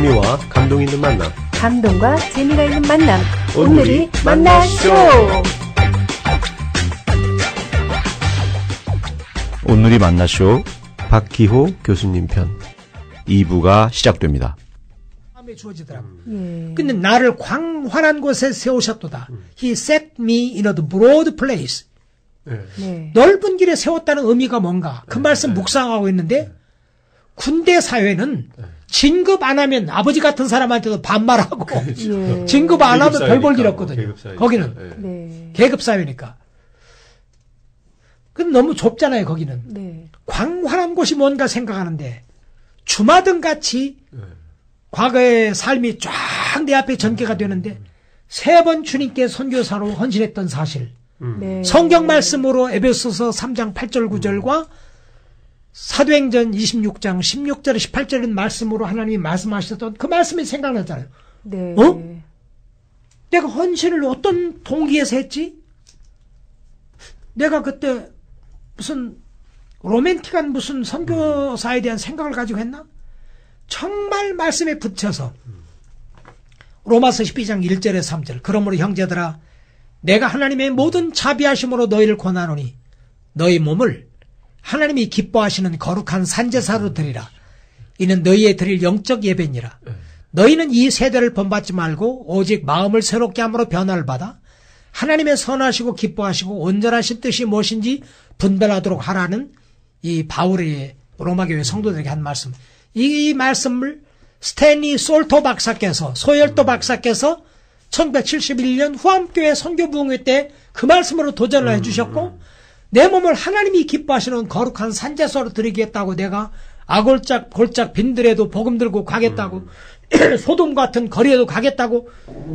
재미와 감동 있는 만남. 감동과 재미가 있는 만남. 오늘이 만나쇼. 오늘이 만나쇼 박기호 교수님 편 2부가 시작됩니다. 마음에 주어지더라고. 예. 근데 나를 광활한 곳에 세우셨도다. He set me in a broad place. 네. 넓은 길에 세웠다는 의미가 뭔가. 그 말씀 묵상하고 있는데 군대 사회는 진급 안 하면 아버지 같은 사람한테도 반말하고 예. 진급 안 하면 별 볼 일 계급사회니까, 없거든요. 계급사회니까. 거기는 네. 계급 사회니까. 근데 너무 좁잖아요. 거기는. 네. 광활한 곳이 뭔가 생각하는데 주마등 같이 과거의 삶이 쫙 내 앞에 전개가 되는데 3번 주님께 선교사로 헌신했던 사실. 네. 성경 말씀으로 에베소서 3장 8절 9절과 사도행전 26장 16절 18절인 말씀으로 하나님이 말씀하셨던 그 말씀이 생각나잖아요. 네. 어? 내가 헌신을 어떤 동기에서 했지? 내가 그때 무슨 로맨틱한 무슨 선교사에 대한 생각을 가지고 했나? 정말 말씀에 붙여서 로마서 12장 1절에 3절 그러므로 형제들아 내가 하나님의 모든 자비하심으로 너희를 권하노니 너희 몸을 하나님이 기뻐하시는 거룩한 산제사로 드리라. 이는 너희의 드릴 영적 예배니라. 너희는 이 세대를 본받지 말고 오직 마음을 새롭게 함으로 변화를 받아 하나님의 선하시고 기뻐하시고 온전하신 뜻이 무엇인지 분별하도록 하라는 이 바울의 로마교회 성도들에게 한 말씀. 이 말씀을 스탠리 솔토 박사께서 소열도 박사께서 1971년 후암교회 선교부흥회 때 그 말씀으로 도전을 해주셨고 내 몸을 하나님이 기뻐하시는 거룩한 산제사로 드리겠다고 내가 아골짝 골짝 빈들에도 복음 들고 가겠다고 소돔 같은 거리에도 가겠다고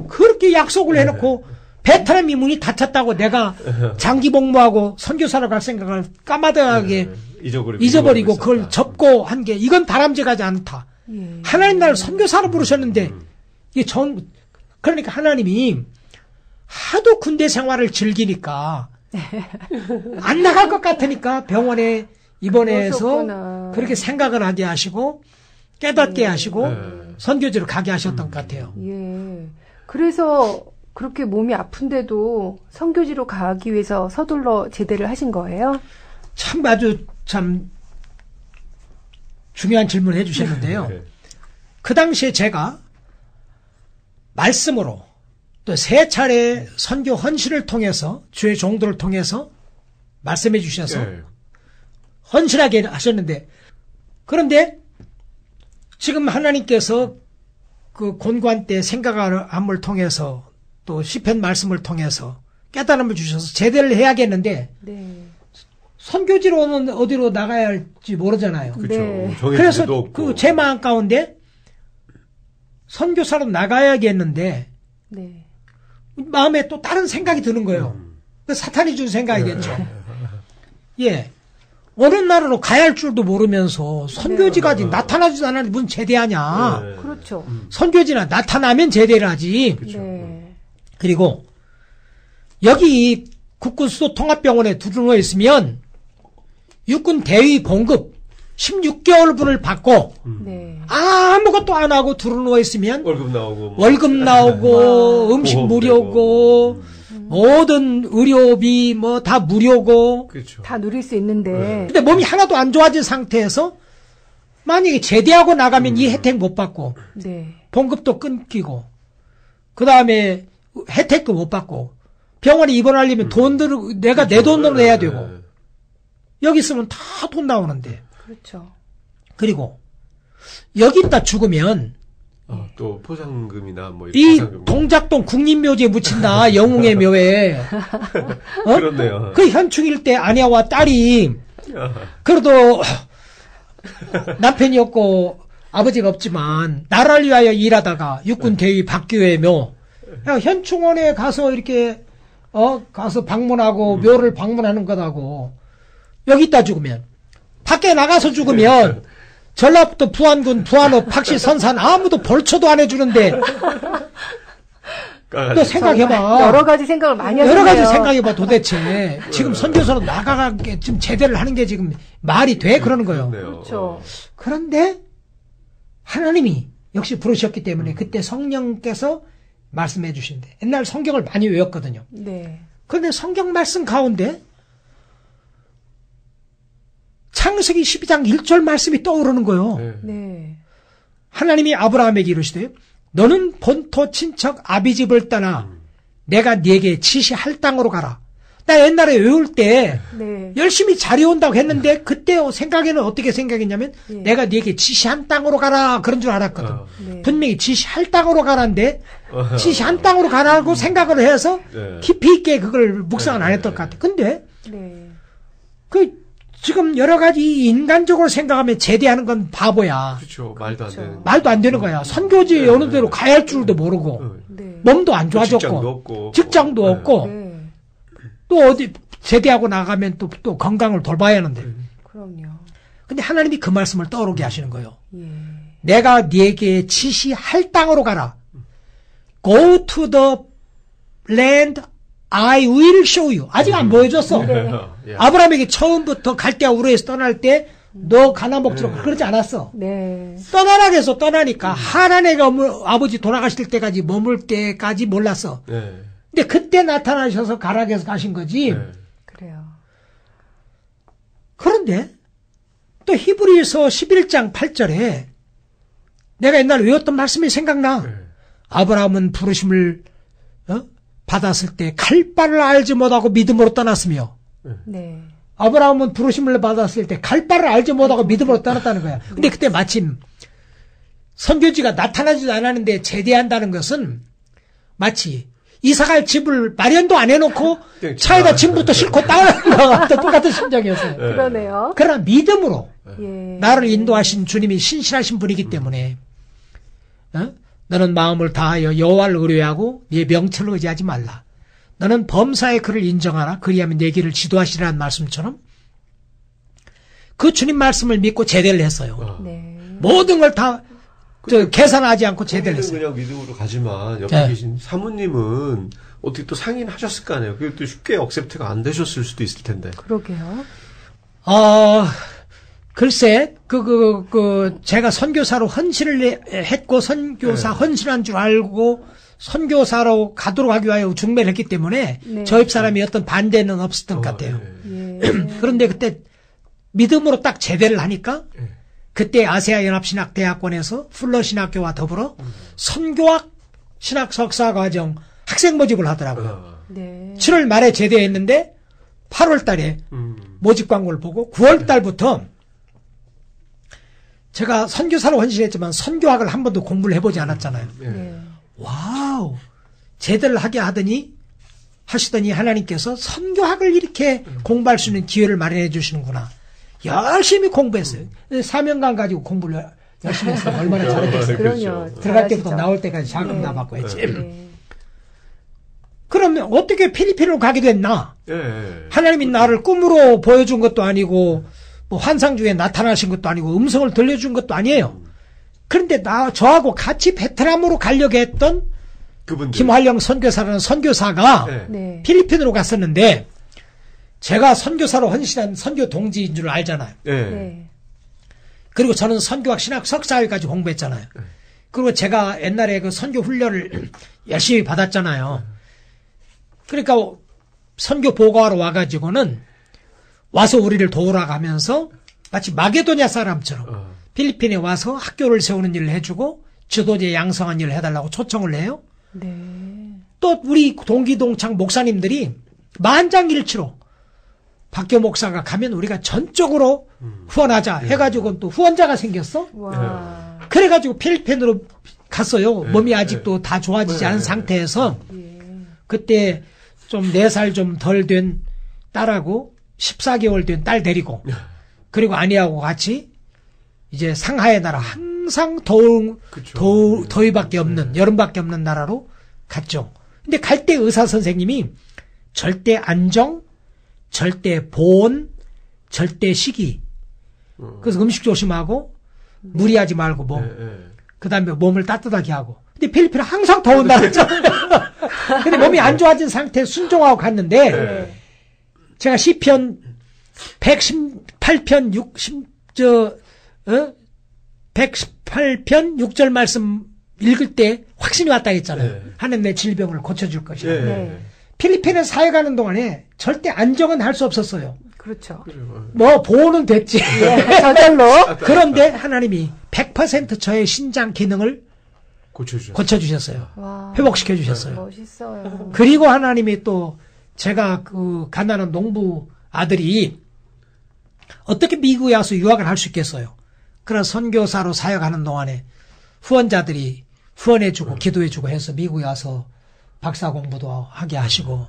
그렇게 약속을 해놓고 베트남이 문이 닫혔다고 내가 장기 복무하고 선교사로 갈 생각을 까마득하게 잊어버리고 그걸 접고 한 게 이건 다람쥐가지 않다. 예. 하나님 나를 선교사로 부르셨는데 이게 그러니까 하나님이 하도 군대 생활을 즐기니까 안 나갈 것 같으니까 병원에 입원해서 그러셨구나. 그렇게 생각을 하게 하시고 깨닫게 하시고 선교지로 가게 하셨던 것 같아요. 예. 그래서 그렇게 몸이 아픈데도 선교지로 가기 위해서 서둘러 제대를 하신 거예요? 참 아주 참 중요한 질문을 해주셨는데요. 그 당시에 제가 말씀으로 또 3차례 선교 헌신을 통해서 주의 종도를 통해서 말씀해 주셔서 헌신하게 하셨는데 그런데 지금 하나님께서 그 곤고한 때 생각함을 통해서 또 시편 말씀을 통해서 깨달음을 주셔서 제대를 해야겠는데 네. 선교지로는 어디로 나가야 할지 모르잖아요. 그렇죠. 네. 그래서 그 제 마음 가운데 선교사로 나가야겠는데 네. 마음에 또 다른 생각이 드는 거예요. 그 사탄이 준 생각이겠죠. 예. 어느 나라로 가야 할 줄도 모르면서 선교지까지 나타나지도 않았는데 무슨 제대하냐. 그렇죠. 선교지나 나타나면 제대를 하지. 네. 그리고 여기 국군 수도 통합병원에 들어누워 있으면 육군 대위 봉급 16개월분을 받고 네. 아무것도 안 하고 들어누워 있으면 월급 나오고 음식 보험 무료고 모든 의료비 뭐 다 무료고 그렇죠. 다 누릴 수 있는데. 근데 몸이 하나도 안 좋아진 상태에서 만약에 제대하고 나가면 이 혜택 못 받고 네. 봉급도 끊기고 그 다음에 혜택도 못 받고 병원에 입원하려면 돈들을 내가 내 돈으로 내야 되고 여기 있으면 다 돈 나오는데 그렇죠. 그리고 여기다 죽으면 또 포상금이나 뭐 이 포상금. 동작동 국립묘지에 묻힌다 영웅의 묘에 그렇네요. 그 현충일 때 아내와 딸이 그래도 남편이 없고 아버지가 없지만 나라를 위하여 일하다가 육군 대위 박규의 묘 현충원에 가서 이렇게 가서 방문하고 묘를 방문하는 거다고 여기다 죽으면 밖에 나가서 죽으면 전라북도 부안군 부안읍 박씨 선산 아무도 벌초도 안 해주는데 너 생각해봐. 여러 가지 생각을 많이 하셨네요. 여러 가지 생각해봐 도대체. 지금 선교사로 나가게 지금 제대를 하는 게 지금 말이 돼? 그러는 거예요. 그렇죠. 그런데 하나님이 역시 부르셨기 때문에 그때 성령께서 말씀해 주신대. 옛날 성경을 많이 외웠거든요. 네. 그런데 성경 말씀 가운데 창세기 12장 1절 말씀이 떠오르는 거예요. 네. 네. 하나님이 아브라함에게 이르시되 너는 본토 친척 아비집을 떠나 내가 네게 지시할 땅으로 가라. 나 옛날에 외울 때 네. 열심히 잘해온다고 했는데 그때 생각에는 어떻게 생각했냐면 네. 내가 네게 지시한 땅으로 가라 그런 줄 알았거든. 네. 분명히 지시할 땅으로 가라는데 지시한 땅으로 가라고 생각을 해서 네. 깊이 있게 그걸 묵상을 안 네. 했던 것 같아. 근데 네. 그 지금 여러 가지 인간적으로 생각하면 제대하는 건 바보야. 그렇죠. 말도 안 그렇죠. 되는. 말도 안 되는 거야. 선교지에 네. 어느 데로 가야 할 줄도 모르고 네. 몸도 안 직장도 좋아졌고 없고. 직장도 네. 없고 네. 또 어디 제대하고 나가면 또 건강을 돌봐야 하는데. 그럼요. 근데 하나님이 그 말씀을 떠오르게 하시는 거예요. 예. 내가 네게 지시할 땅으로 가라. Go to the land I will show you. 아직 안 보여줬어. 예. 아브라함에게 처음부터 갈대아 우르에서 떠날 때 너 가나안 먹지로 그러지 않았어. 네. 떠나라 해서 떠나니까 하란에가 아버지 돌아가실 때까지 머물 때까지 몰랐어. 네. 근데 그때 나타나셔서 가라 해서 가신 거지. 네. 그래요. 그런데 또 히브리서 11장 8절에 내가 옛날 외웠던 말씀이 생각나. 네. 아브라함은 부르심을 받았을 때 칼바를 알지 못하고 믿음으로 떠났으며 네. 아브라함은 부르심을 받았을 때 칼바를 알지 못하고 믿음으로 떠났다는 거야. 근데 그때 마침 선교지가 나타나지도 않았는데 제대한다는 것은 마치 이사갈 집을 마련도 안 해놓고 차에다 짐부터 싣고 따라가는 것과 똑같은 심정이었어요. 그러네요. 그러나 믿음으로 예. 나를 인도하신 주님이 신실하신 분이기 때문에 너는 마음을 다하여 여호와를 의뢰하고 네 명철을 의지하지 말라. 너는 범사의 그를 인정하라. 그리하면 내 길을 지도하시라는 말씀처럼 그 주님 말씀을 믿고 제대를 했어요. 네. 모든 걸 다 계산하지 않고 제대를 본인은 했어요. 그냥 믿음으로 가지만 옆에 네. 계신 사모님은 어떻게 또 상인하셨을 거 아니에요. 그게 또 쉽게 억셉트가 안 되셨을 수도 있을 텐데. 그러게요. 글쎄, 제가 선교사로 헌신을 했고, 선교사 네. 헌신한 줄 알고, 선교사로 가도록 하기 위하여 중매를 했기 때문에, 네. 저입 사람이 어떤 반대는 없었던 것 같아요. 네. 예. 그런데 그때 믿음으로 딱 제대를 하니까, 그때 아세아 연합신학대학원에서 풀러신학교와 더불어 선교학 신학 석사 과정 학생 모집을 하더라고요. 네. 7월 말에 제대했는데, 8월 달에 모집 광고를 보고 9월 달부터 제가 선교사로 헌신했지만 선교학을 한 번도 공부를 해보지 않았잖아요. 네. 와우, 제대를 하게 하시더니 하나님께서 선교학을 이렇게 공부할 수 있는 기회를 마련해 주시는구나. 열심히 공부했어요. 사명감 가지고 공부를 열심히 했어요. 얼마나 잘했겠어요. 그럼요. 들어갈 때부터 잘하시죠. 나올 때까지 자금 네. 다 받고 했지. 네. 그러면 어떻게 필리핀으로 가게 됐나? 예. 하나님이 나를 꿈으로 보여준 것도 아니고 뭐 환상 중에 나타나신 것도 아니고 음성을 들려준 것도 아니에요. 그런데 저하고 같이 베트남으로 가려고 했던 그분들. 김활령 선교사라는 선교사가 네. 네. 필리핀으로 갔었는데 제가 선교사로 헌신한 선교 동지인 줄 알잖아요. 예. 네. 그리고 저는 선교학 신학 석사회까지 공부했잖아요. 그리고 제가 옛날에 그 선교 훈련을 열심히 받았잖아요. 그러니까 선교 보고하러 와가지고는 와서 우리를 도우러 가면서 마치 마게도냐 사람처럼 필리핀에 와서 학교를 세우는 일을 해주고 지도자 양성한 일을 해달라고 초청을 해요. 네. 또 우리 동기동창 목사님들이 만장일치로 박교 목사가 가면 우리가 전적으로 후원하자 해가지고 또 후원자가 생겼어. 와. 그래가지고 필리핀으로 갔어요. 몸이 아직도 다 좋아지지 않은 상태에서 예. 그때 좀 4살 좀 덜 된 딸하고 14개월 된 딸 데리고 그리고 아내하고 같이 이제 상하의 나라 항상 더위밖에 없는 여름밖에 없는 나라로 갔죠. 근데 갈 때 의사 선생님이 절대 안정, 절대 보온, 절대 식이. 그래서 음식 조심하고 무리하지 말고 그다음에 몸을 따뜻하게 하고. 근데 필리핀은 항상 더운 나라잖아요. 근데 몸이 안 좋아진 상태에 순종하고 갔는데 제가 시편 118편 118편 6절 말씀 읽을 때 확신이 왔다 했잖아요. 네. 하나님 내 질병을 고쳐줄 것이다. 예. 네. 필리핀에 사역하는 동안에 절대 안정은 할 수 없었어요. 그렇죠. 뭐 보호는 됐지. 예, 저절로. 그런데 하나님이 100% 저의 신장 기능을 고쳐주셨어요. 고쳐주셨어요. 와, 회복시켜 주셨어요. 멋있어요. 그리고 하나님이 또 제가 그 가난한 농부 아들이 어떻게 미국에 와서 유학을 할 수 있겠어요. 그래서 선교사로 사역하는 동안에 후원자들이 후원해주고 기도해주고 해서 미국에 와서 박사 공부도 하게 하시고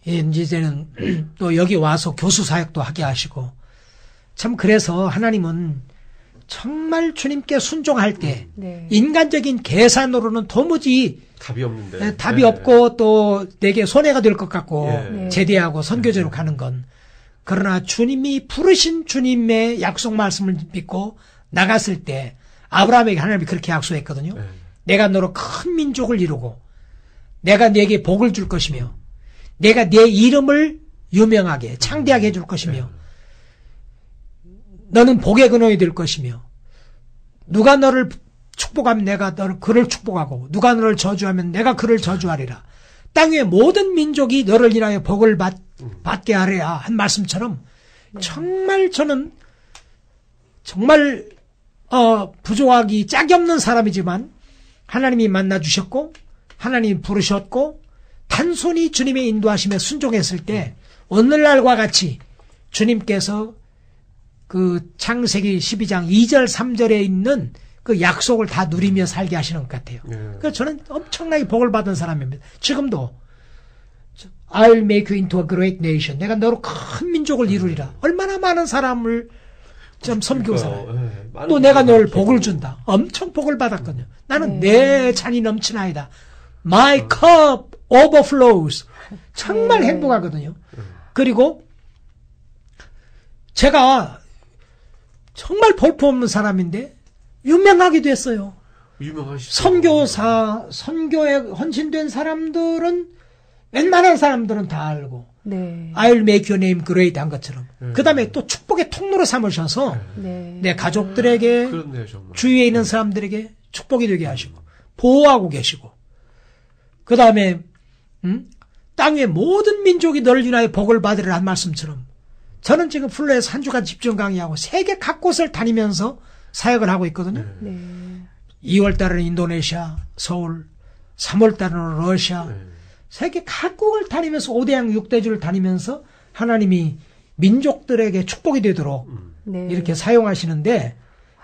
이제는 또 여기 와서 교수 사역도 하게 하시고 참 그래서 하나님은 정말 주님께 순종할 때 네. 인간적인 계산으로는 도무지 답이 없는데. 답이 예. 없고 또 내게 손해가 될 것 같고 예. 제대하고 선교제로 가는 건 그러나 주님이 부르신 주님의 약속 말씀을 믿고 나갔을 때 아브라함에게 하나님이 그렇게 약속했거든요. 예. 내가 너로 큰 민족을 이루고 내가 네게 복을 줄 것이며 내가 네 이름을 유명하게 창대하게 해줄 것이며 너는 복의 근원이 될 것이며 누가 너를 축복하면 내가 그를 축복하고 누가 너를 저주하면 내가 그를 저주하리라. 땅 위의 모든 민족이 너를 인하여 복을 받게 하리라 한 말씀처럼 정말 저는 정말 부족하기 짝이 없는 사람이지만 하나님이 만나주셨고 하나님이 부르셨고 단순히 주님의 인도하심에 순종했을 때 오늘날과 같이 주님께서 그 창세기 12장 2절 3절에 있는 그 약속을 다 누리며 살게 하시는 것 같아요. 그래서 저는 엄청나게 복을 받은 사람입니다. 지금도 I'll make you into a great nation. 내가 너로 큰 민족을 이루리라. 얼마나 많은 사람을 좀 섬기고 살아요. 또 내가 널 복을 준다. 엄청 복을 받았거든요. 나는 내 잔이 넘치나이다. My cup overflows. 정말 행복하거든요. 그리고 제가 정말 볼품없는 사람인데 유명하기도 했어요. 유명하시죠. 선교사, 선교에 헌신된 사람들은 웬만한 사람들은 다 알고 네. I'll make your name great 한 것처럼 그 다음에 또 축복의 통로로 삼으셔서 네. 내 가족들에게 그렇네요, 정말. 주위에 있는 사람들에게 축복이 되게 하시고 보호하고 계시고 그 다음에 땅 위의 모든 민족이 너를 인하여 복을 받으리라 한 말씀처럼 저는 지금 플로에서 한 주간 집중 강의하고 세계 각곳을 다니면서 사역을 하고 있거든요. 네. 2월 달에는 인도네시아, 서울, 3월 달에는 러시아, 세계 각국을 다니면서 5대양 6대주를 다니면서 하나님이 민족들에게 축복이 되도록 네. 이렇게 사용하시는데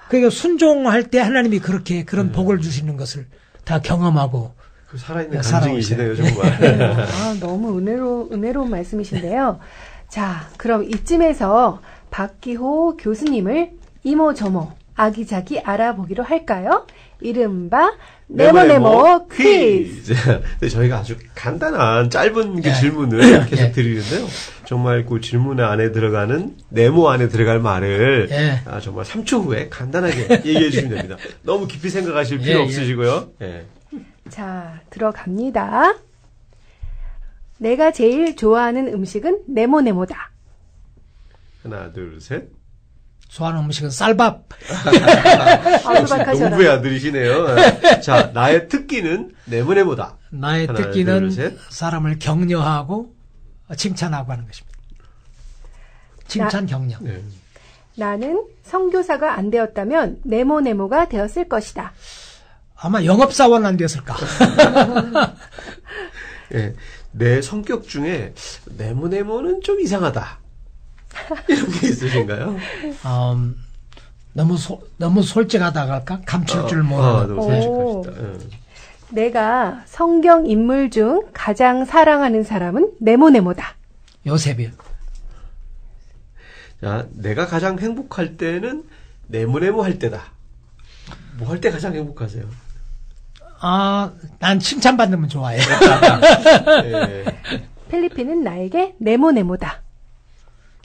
그러니까 순종할 때 하나님이 그렇게 그런 복을 주시는 것을 다 경험하고 그 살아있는 살아오세요. 간증이시네요, 정말. 아, 너무 은혜로운 말씀이신데요. 자, 그럼 이쯤에서 박기호 교수님을 이모저모 아기자기 알아보기로 할까요? 이른바 네모네모 퀴즈. 네, 저희가 아주 간단한 짧은 그 예. 질문을 계속 예. 드리는데요. 정말 그 질문 안에 들어가는 네모 안에 들어갈 말을 예. 정말 3초 후에 간단하게 얘기해 주시면 됩니다. 너무 깊이 생각하실 필요 예, 예. 없으시고요. 예. 자, 들어갑니다. 내가 제일 좋아하는 음식은 네모네모다. 하나, 둘, 셋. 좋아하는 음식은 쌀밥. 아우박하셔라. 농부의 아들이시네요. 자, 나의 특기는 네모네모다. 나의 하나, 특기는 둘, 셋. 사람을 격려하고 칭찬하고 하는 것입니다. 칭찬 격려. 네. 나는 선교사가 안 되었다면 네모네모가 되었을 것이다. 아마 영업사원 안 됐을까? 예. 내 성격 중에 네모네모는 좀 이상하다. 이런 게 있으신가요? 너무 솔직하다 할까? 감출 줄 모르는. 너무 오. 솔직하시다. 예. 내가 성경 인물 중 가장 사랑하는 사람은 네모네모다. 요셉이요. 자, 내가 가장 행복할 때는 네모네모 할 때다. 뭐 할 때 가장 행복하세요? 난 칭찬받는 좋아해. 예. 필리핀은 나에게 네모네모다.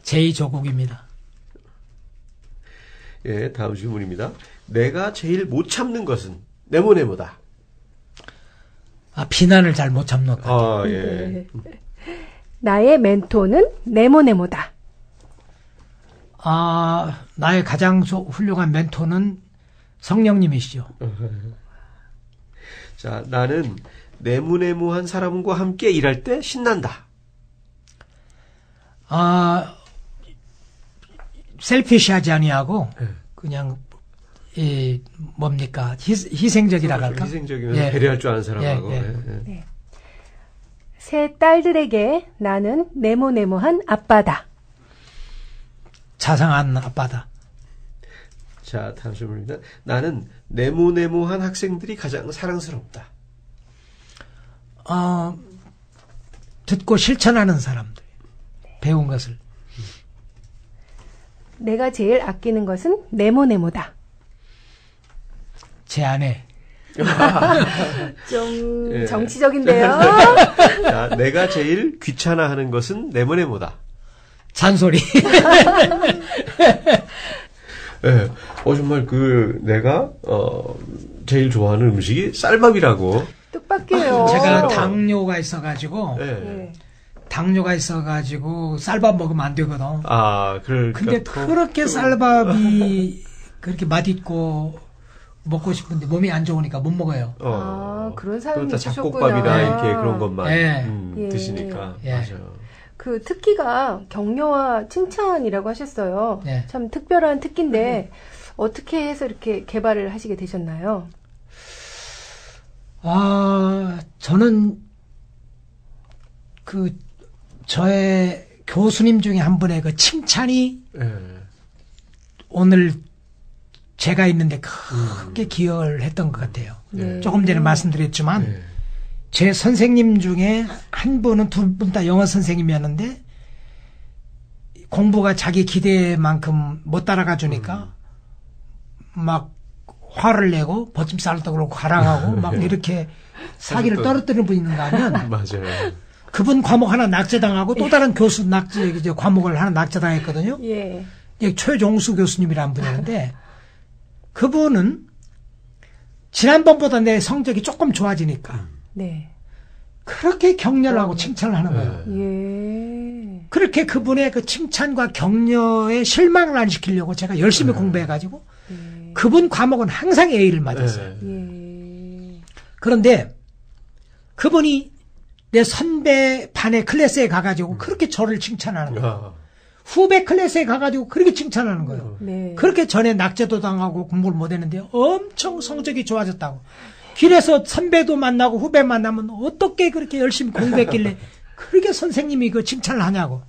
제2조국입니다. 예, 다음 질문입니다. 내가 제일 못 참는 것은 네모네모다. 비난을 잘 못 참는 것. 예. 나의 멘토는 네모네모다. 나의 가장 훌륭한 멘토는 성령님이시죠. 자, 나는 내무내무한 사람과 함께 일할 때 신난다. 셀피시하지 아니하고 네. 그냥 뭡니까 희생적이라고 할까? 희생적이면서 예. 배려할 줄 아는 사람하고. 예, 예. 예. 네. 새 딸들에게 나는 네모네모한 아빠다. 자상한 아빠다. 자, 다음 질문입니다. 나는 네모네모한 학생들이 가장 사랑스럽다. 듣고 실천하는 사람들. 배운 것을. 내가 제일 아끼는 것은 네모네모다. 제 아내. 좀 예. 정치적인데요. 자, 내가 제일 귀찮아하는 것은 네모네모다. 잔소리. 예. 정말 내가 제일 좋아하는 음식이 쌀밥이라고. 뜻밖이에요. 제가 당뇨가 있어가지고 예. 네. 쌀밥 먹으면 안 되거든. 그러니까 근데 그렇게 쌀밥이 그렇게 맛있고 먹고 싶은데 몸이 안 좋으니까 못 먹어요. 그런 사람이 또 있으셨구나. 잡곡밥이나 이렇게 그런 것만 예. 예. 드시니까. 예. 맞아요. 그 특기가 격려와 칭찬이라고 하셨어요. 네. 참 특별한 특기인데 어떻게 해서 이렇게 개발을 하시게 되셨나요? 저는 저의 교수님 중에 한 분의 그 칭찬이 예. 오늘 제가 있는데 크게 기여를 했던 것 같아요. 네. 조금 전에 말씀드렸지만 예. 제 선생님 중에 한 분은 두 분 다 영어 선생님이었는데 공부가 자기 기대만큼 못 따라가 주니까 막 화를 내고 버침살도 그렇고 가라가고 막 이렇게 사기를 떨어뜨리는 분이 있는가 하면 맞아요. 그분 과목 하나 낙제당하고 또 다른 교수 과목을 하나 낙제당했거든요. 예. 최종수 교수님이라는 분이었는데 그분은 지난번보다 내 성적이 조금 좋아지니까 네. 그렇게 격려를 하고 칭찬을 하는 거예요. 예. 그렇게 그분의 그 칭찬과 격려에 실망을 안 시키려고 제가 열심히 공부해가지고 그분 과목은 항상 A를 맞았어요. 예. 그런데 그분이 내 선배 반의 클래스에 가가지고 그렇게 저를 칭찬하는 거예요. 후배 클래스에 가가지고 그렇게 칭찬하는 거예요. 네. 그렇게 전에 낙제도 당하고 공부를 못했는데 엄청 성적이 좋아졌다고. 길에서 선배도 만나고 후배 만나면 어떻게 그렇게 열심히 공부했길래 그렇게 선생님이 그 칭찬을 하냐고.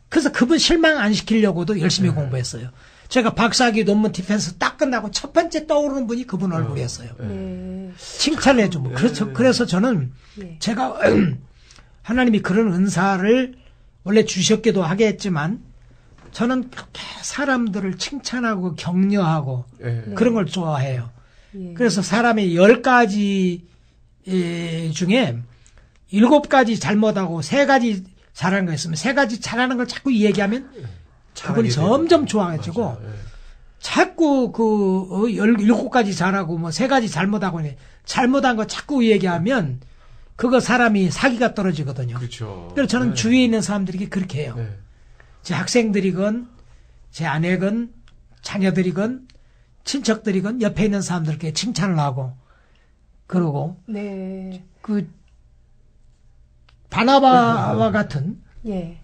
그래서 그분 실망 안 시키려고도 열심히 공부했어요. 제가 박사학위 논문 디펜스 딱 끝나고 첫 번째 떠오르는 분이 그분 얼굴이었어요. 네. 칭찬을 해주고. 그래서 저는 네. 제가 하나님이 그런 은사를 원래 주셨기도 하겠지만 저는 그렇게 사람들을 칭찬하고 격려하고 그런 걸 좋아해요. 예. 그래서 사람이 10가지 중에 7가지 잘못하고 3가지 잘하는 거 있으면 3가지 잘하는 걸 자꾸 얘기하면 그분이 점점 좋아가지고 자꾸 17가지 잘하고 3가지 잘못하고 잘못한 거 자꾸 얘기하면 그거 사람이 사기가 떨어지거든요. 그렇죠. 그래서 저는 주위에 있는 사람들에게 그렇게 해요. 제 학생들이건 제 아내건 자녀들이건 친척들이건 옆에 있는 사람들께 칭찬을 하고 그러고 네. 바나바와 같은 예.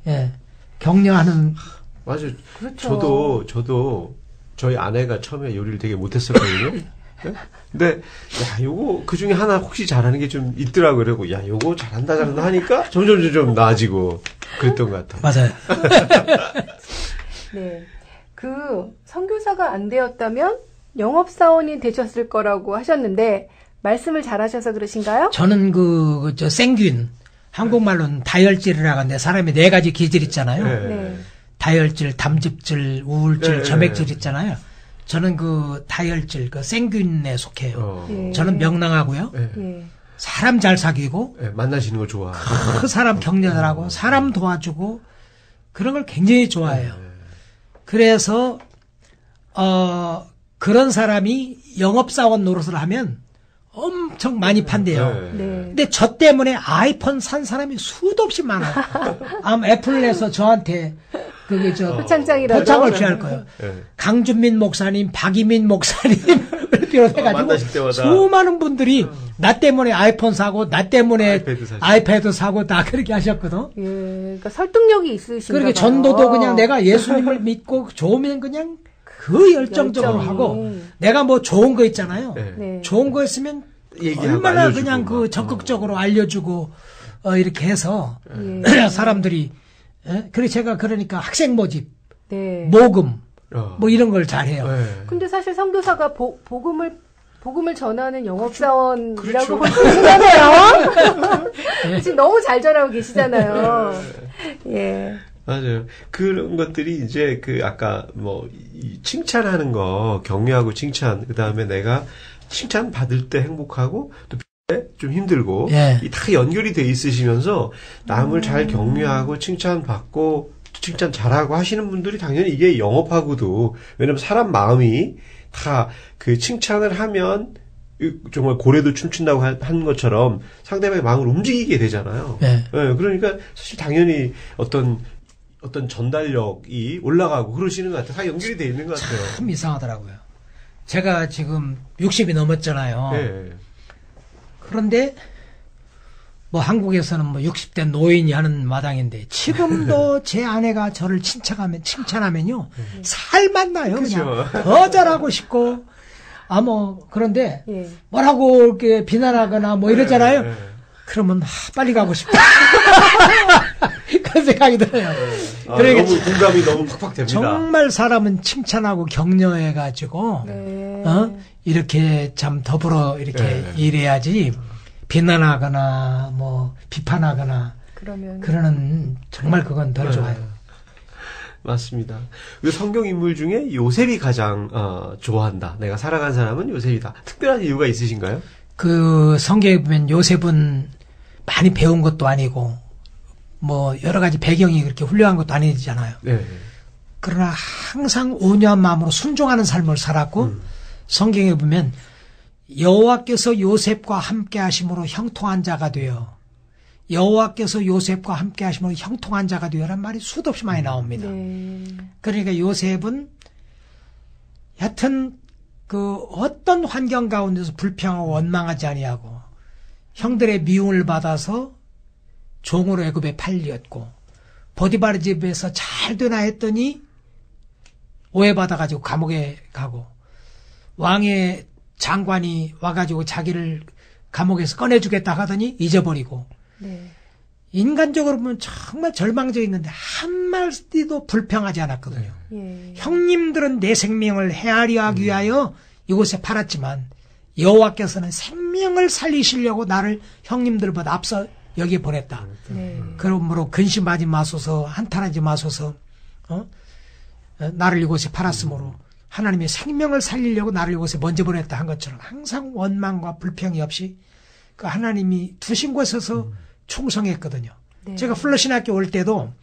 격려하는 맞아요. 그렇죠. 저도 저희 아내가 처음에 요리를 되게 못했었거든요. 네? 근데 요거 그 중에 하나 혹시 잘하는 게 좀 있더라고요. 그러고 요거 잘한다 하니까 점점 나아지고 그랬던 것 같아요. 맞아요. 네. 선교사가 안 되었다면 영업사원이 되셨을 거라고 하셨는데 말씀을 잘하셔서 그러신가요? 저는 생균 한국말로는 다혈질이라고 하는데 사람이 4가지 기질 있잖아요. 네. 다혈질, 담즙질, 우울질, 네. 점액질 있잖아요. 저는 다혈질, 생균에 속해요. 예. 저는 명랑하고요. 예. 사람 잘 사귀고 만나시는 거 좋아. 그 사람 격려하고 사람 도와주고 그런 걸 굉장히 좋아해요. 그래서 그런 사람이 영업사원 노릇을 하면 엄청 많이 판대요. 네. 근데 저 때문에 아이폰 산 사람이 수도 없이 많아요. 애플에서 저한테 그게 저 표창장이라도. 표창을 취할 거예요. 예. 강준민 목사님, 박이민 목사님을 비롯해가지고 만나실 때마다. 수많은 분들이 나 때문에 아이폰 사고, 나 때문에 아이패드 사고 다 그렇게 하셨거든. 예, 그러니까 설득력이 있으신가 그렇게 봐요. 전도도 그냥 내가 예수님을 믿고 좋으면 그냥 그 열정적으로 열정이. 하고, 내가 뭐 좋은 거 있잖아요. 예. 네. 좋은 거 있으면 얘기하고 얼마나 알려주고 그냥 그 막. 적극적으로 알려주고 이렇게 해서 예. 사람들이 그래서 제가 그러니까 학생 모집, 네. 모금 어. 뭐 이런 걸 잘해요. 예. 근데 사실 선교사가 복음을 전하는 영업사원이라고 그렇죠. 볼 수 있잖아요. 지금 너무 잘 전하고 계시잖아요. 예. 맞아요. 그런 것들이 이제 그 아까 뭐 이 칭찬하는 거 격려하고 칭찬 그다음에 내가 칭찬 받을 때 행복하고 또 좀 힘들고 예. 이 다 연결이 돼 있으시면서 남을 잘 격려하고 칭찬받고 칭찬 잘하고 하시는 분들이 당연히 이게 영업하고도 왜냐면 사람 마음이 다 그 칭찬을 하면 정말 고래도 춤춘다고 한 것처럼 상대방의 마음을 움직이게 되잖아요. 예. 예, 그러니까 사실 당연히 어떤 전달력이 올라가고 그러시는 것 같아요. 다 연결이 돼 있는 것 같아요. 참 이상하더라고요. 제가 지금 60이 넘었잖아요. 예. 그런데 뭐 한국에서는 뭐 60대 노인이 하는 마당인데 지금도 제 아내가 저를 칭찬하면요 살만 나요. 그냥 그죠. 더 잘하고 싶고 뭐 그런데 예. 뭐라고 이렇게 비난하거나 뭐 이러잖아요. 예. 그러면 빨리 가고 싶다. 그런 생각이 들어요. 그러니까 너무 공감이 너무 팍팍 됩니다. 정말 사람은 칭찬하고 격려해가지고 네. 이렇게 참 더불어 이렇게 네. 일해야지 비난하거나 뭐 비판하거나 그러면 그러는 정말 그건 덜 좋아요. 맞습니다. 그 성경 인물 중에 요셉이 가장 좋아한다. 내가 사랑한 사람은 요셉이다. 특별한 이유가 있으신가요? 그 성경에 보면 요셉은 많이 배운 것도 아니고 뭐 여러 가지 배경이 그렇게 훌륭한 것도 아니잖아요. 네. 그러나 항상 온유한 마음으로 순종하는 삶을 살았고 성경에 보면 여호와께서 요셉과 함께 하심으로 형통한 자가 되어 여호와께서 요셉과 함께 하심으로 형통한 자가 되어라는 말이 수도 없이 많이 나옵니다. 네. 그러니까 요셉은 여튼 그 어떤 환경 가운데서 불평하고 원망하지 아니하고 형들의 미움을 받아서 종으로 애굽에 팔렸고 보디바르 집에서 잘 되나 했더니 오해받아가지고 감옥에 가고 왕의 장관이 와가지고 자기를 감옥에서 꺼내주겠다 하더니 잊어버리고 네. 인간적으로 보면 정말 절망적이었는데 한마디도 불평하지 않았거든요. 예. 형님들은 내 생명을 헤아려 하기 위하여 이곳에 팔았지만 여호와께서는 생명을 살리시려고 나를 형님들보다 앞서 여기에 보냈다. 네. 그러므로 근심하지 마소서 한탄하지 마소서 나를 이곳에 팔았으므로 하나님의 생명을 살리려고 나를 이곳에 먼저 보냈다 한 것처럼 항상 원망과 불평이 없이 그 하나님이 두신 곳에서 충성했거든요. 네. 제가 플러신학교 올 때도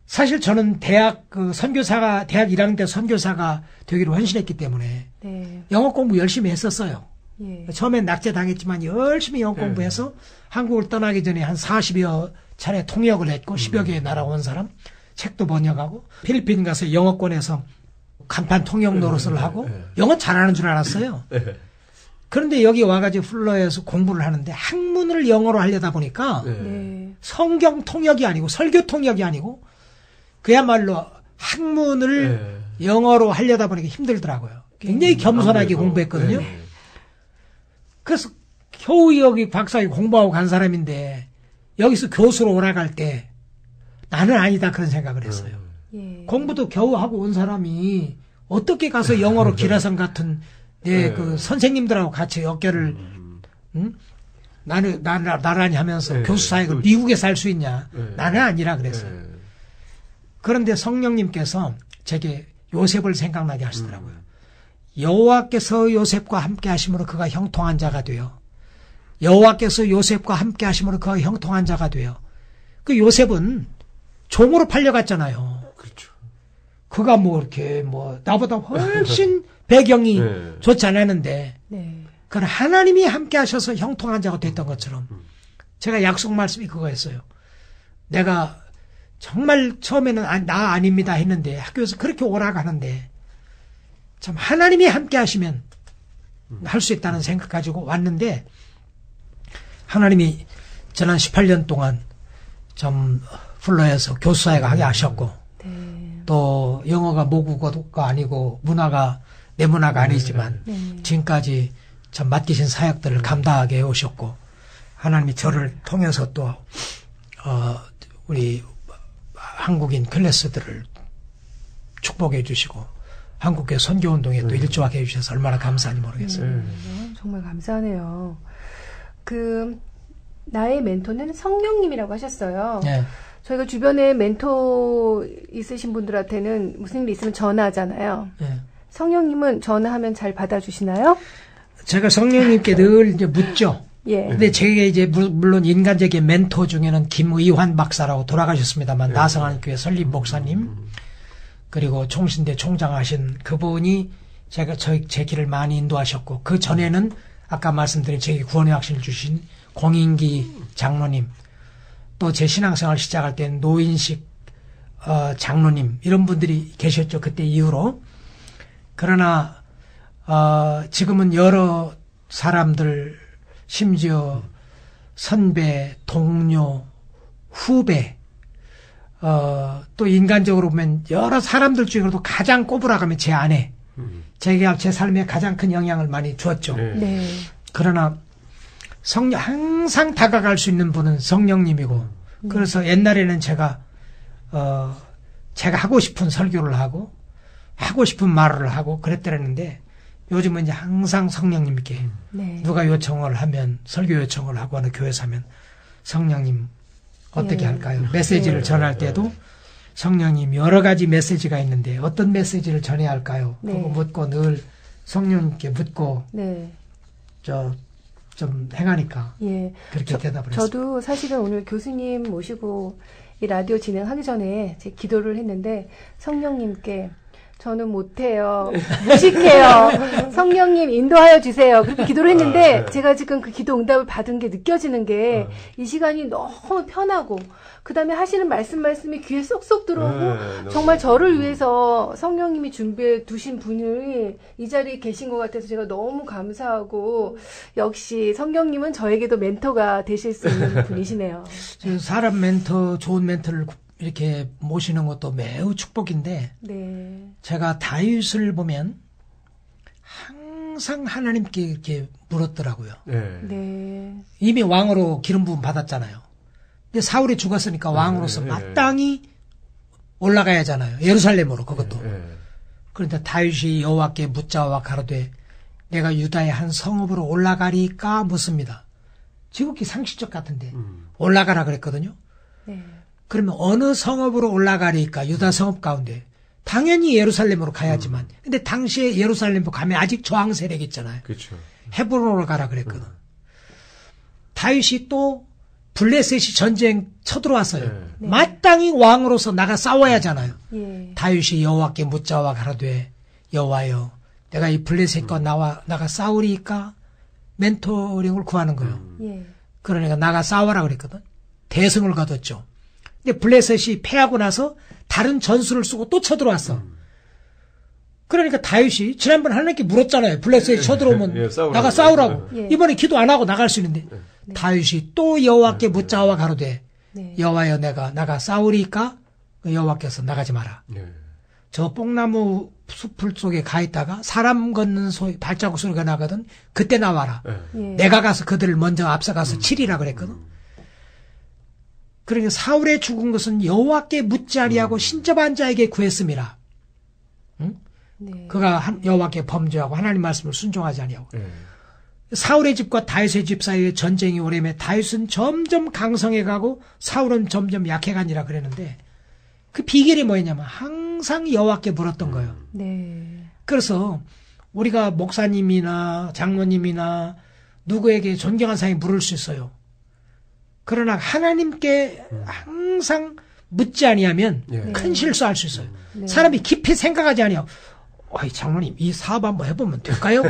사실 저는 대학 1학년 때 선교사가 되기로 헌신했기 때문에 네. 영어 공부 열심히 했었어요. 예. 처음엔 낙제당했지만 열심히 영어 공부해서 한국을 떠나기 전에 한 40여 차례 통역을 했고 10여 개의 나라 온 사람 책도 번역하고 필리핀 가서 영어권에서 간판 통역 노릇을 하고 영어 잘하는 줄 알았어요. 그런데 여기 와가지고 플러에서 공부를 하는데 학문을 영어로 하려다 보니까 네. 성경 통역이 아니고 설교 통역이 아니고 그야말로 학문을 영어로 하려다 보니까 힘들더라고요. 굉장히 겸손하게 공부했거든요. 그래서 겨우 여기 박사학위 공부하고 간 사람인데 여기서 교수로 올라갈 때 나는 아니다 그런 생각을 했어요. 예. 공부도 겨우 하고 온 사람이 어떻게 가서 영어로 기라성 같은 그 선생님들하고 같이 어깨를 나란히 하면서 교수 사역을 미국에 살 수 있냐? 나는 아니라 그랬어요. 그런데 성령님께서 제게 요셉을 생각나게 하시더라고요. 여호와께서 요셉과 함께 하심으로 그가 형통한 자가 되어 여호와께서 요셉과 함께 하심으로 그가 형통한 자가 되어 그 요셉은 종으로 팔려갔잖아요. 그렇죠. 그가 뭐 이렇게 뭐 나보다 훨씬 배경이 좋지 않았는데 네. 그건 하나님이 함께 하셔서 형통한 자가 됐던 것처럼 제가 약속 말씀이 그거였어요. 내가 정말 처음에는 나 아닙니다 했는데 학교에서 그렇게 오라가는데 참 하나님이 함께 하시면 할 수 있다는 생각 가지고 왔는데 하나님이 지난 18년 동안 좀 플로에서 교수사회가 하게 하셨고 네. 또 영어가 모국어가 아니고 문화가 내 문화가 아니지만 지금까지 참 맡기신 사역들을 감당하게 해오셨고 하나님이 저를 통해서 또 우리 한국인 클래스들을 축복해 주시고 한국의 선교운동에 또 일조하게 해주셔서 얼마나 감사한지 모르겠어요. 정말 감사하네요. 나의 멘토는 성령님이라고 하셨어요. 네. 저희가 주변에 멘토 있으신 분들한테는 무슨 일 있으면 전화하잖아요. 네. 성령님은 전화하면 잘 받아주시나요? 제가 성령님께 늘 이제 묻죠. 예. 근데 제게 이제 물론 인간적인 멘토 중에는 김의환 박사라고 돌아가셨습니다만 나성안교회 설립 목사님 그리고 총신대 총장하신 그분이 제 길을 많이 인도하셨고 그 전에는 아까 말씀드린 제게 구원의 확신을 주신 공인기 장로님 또 제 신앙생활 시작할 때 노인식 장로님 이런 분들이 계셨죠. 그때 이후로. 그러나 지금은 여러 사람들 심지어 선배, 동료, 후배 또 인간적으로 보면 여러 사람들 중에서도 가장 꼽으라고 하면 제 아내 제가 제 삶에 가장 큰 영향을 많이 주었죠. 네. 그러나 항상 다가갈 수 있는 분은 성령님이고 그래서 옛날에는 제가 하고 싶은 설교를 하고 하고 싶은 말을 하고 그랬더랬는데 요즘은 이제 항상 성령님께 누가 요청을 하면 설교 요청을 하고 하는 교회에서 하면 성령님 어떻게 할까요? 메시지를 전할 때도 성령님 여러 가지 메시지가 있는데 어떤 메시지를 전해야 할까요? 그거 묻고 늘 성령님께 묻고 좀 행하니까 그렇게 대답을 했어요. 저도 사실은 오늘 교수님 모시고 이 라디오 진행하기 전에 제 기도를 했는데 성령님께 저는 못해요. 무식해요. 성령님 인도하여 주세요. 그렇게 기도를 했는데 제가 지금 그 기도 응답을 받은 게 느껴지는 게 이 시간이 너무 편하고 그다음에 하시는 말씀이 귀에 쏙쏙 들어오고 정말 저를 위해서 성령님이 준비해 두신 분이 이 자리에 계신 것 같아서 제가 너무 감사하고 역시 성령님은 저에게도 멘토가 되실 수 있는 분이시네요. 사람 멘토, 좋은 멘토를 이렇게 모시는 것도 매우 축복인데 제가 다윗을 보면 항상 하나님께 이렇게 물었더라고요. 이미 왕으로 기름 부음 받았잖아요. 근데 사울이 죽었으니까 왕으로서 마땅히 올라가야 하잖아요. 예루살렘으로 그것도. 그런데 다윗이 여호와께 묻자와 가로되 내가 유다의 한 성읍으로 올라가리까 묻습니다. 지극히 상식적 같은데 올라가라 그랬거든요. 그러면 어느 성읍으로 올라가리까 유다 성읍 가운데 당연히 예루살렘으로 가야지만 근데 당시에 예루살렘으로 가면 아직 저항 세력이 있잖아요. 그렇죠. 헤브론으로 가라 그랬거든. 다윗이 또 블레셋이 전쟁 쳐들어왔어요. 마땅히 왕으로서 나가 싸워야 하잖아요. 다윗이 여호와께 묻자와 가로되 여호와여 내가 이 블레셋과 나가 싸우리까 멘토링을 구하는 거예요. 그러니까 나가 싸워라 그랬거든. 대승을 거뒀죠. 근데 블레셋이 패하고 나서 다른 전술을 쓰고 또 쳐들어왔어. 그러니까 다윗이 지난번 하나님께 물었잖아요. 블레셋이 쳐들어오면 나가 싸우라고. 이번에 기도 안 하고 나갈 수 있는데 다윗이 또 여호와께 묻자와 가로되 여호와여 내가 나가 싸우리까 여호와께서 나가지 마라. 저 뽕나무 숲을 속에 가 있다가 사람 걷는 발자국 소리가 나거든. 그때 나와라. 내가 가서 그들을 먼저 앞서가서 치리라 그랬거든. 그러니까 사울의 죽은 것은 여호와께 묻지 아니하고 신접한 자에게 구했음이라. 응? 그가 여호와께 범죄하고 하나님 말씀을 순종하지 아니하고. 사울의 집과 다윗의 집 사이에 전쟁이 오래매 다윗은 점점 강성해 가고 사울은 점점 약해가니라 그랬는데 그 비결이 뭐였냐면 항상 여호와께 물었던 거예요. 그래서 우리가 목사님이나 장로님이나 누구에게 존경한 사람이 물을 수 있어요. 그러나 하나님께 항상 묻지 아니하면 큰 실수할 수 있어요. 사람이 깊이 생각하지 아니하고 어이 장로님 이 사업 한번 해보면 될까요?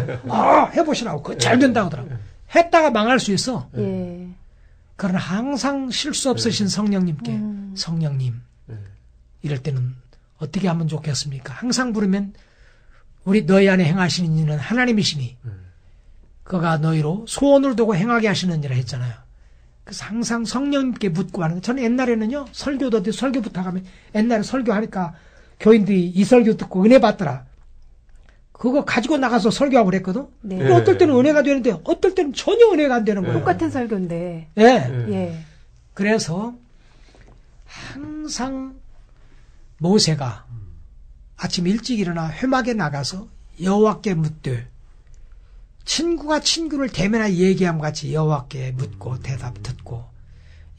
해보시라고 그거 잘 된다고 하더라고. 했다가 망할 수 있어. 그러나 항상 실수 없으신 성령님께 성령님 이럴 때는 어떻게 하면 좋겠습니까? 항상 부르면 우리 너희 안에 행하시는 이는 하나님이시니 그가 너희로 소원을 두고 행하게 하시느니라 했잖아요. 그래서 항상 성령님께 묻고 하는 거예요. 저는 옛날에는요, 설교도 어디 설교부터 가면 옛날에 설교하니까 교인들이 이 설교 듣고 은혜 받더라. 그거 가지고 나가서 설교하고 그랬거든. 네. 근데 어떨 때는 은혜가 되는데 어떨 때는 전혀 은혜가 안 되는 거예요. 똑같은 설교인데. 예. 예. 그래서 항상 모세가 아침 일찍 일어나 회막에 나가서 여호와께 묻되 친구가 친구를 대면하여 얘기함 같이 여호와께 묻고 대답 듣고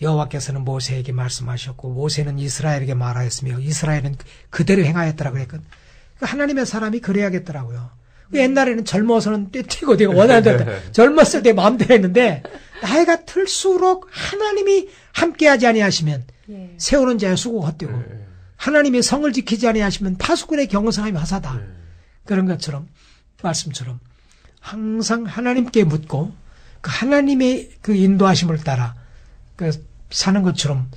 여호와께서는 모세에게 말씀하셨고 모세는 이스라엘에게 말하였으며 이스라엘은 그대로 행하였더라 그랬거든. 하나님의 사람이 그래야겠더라고요. 옛날에는 젊어서는 떼튀고 내가 원하는 대로 젊었을 때 마음대로 했는데 나이가 들수록 하나님이 함께하지 아니하시면 예. 세우는 자의 수고가 헛되고 하나님이 성을 지키지 아니하시면 파수꾼의 경건함이 화사다. 그런 것처럼 말씀처럼 항상 하나님께 묻고 그 하나님의 그 인도하심을 따라 그 사는 것처럼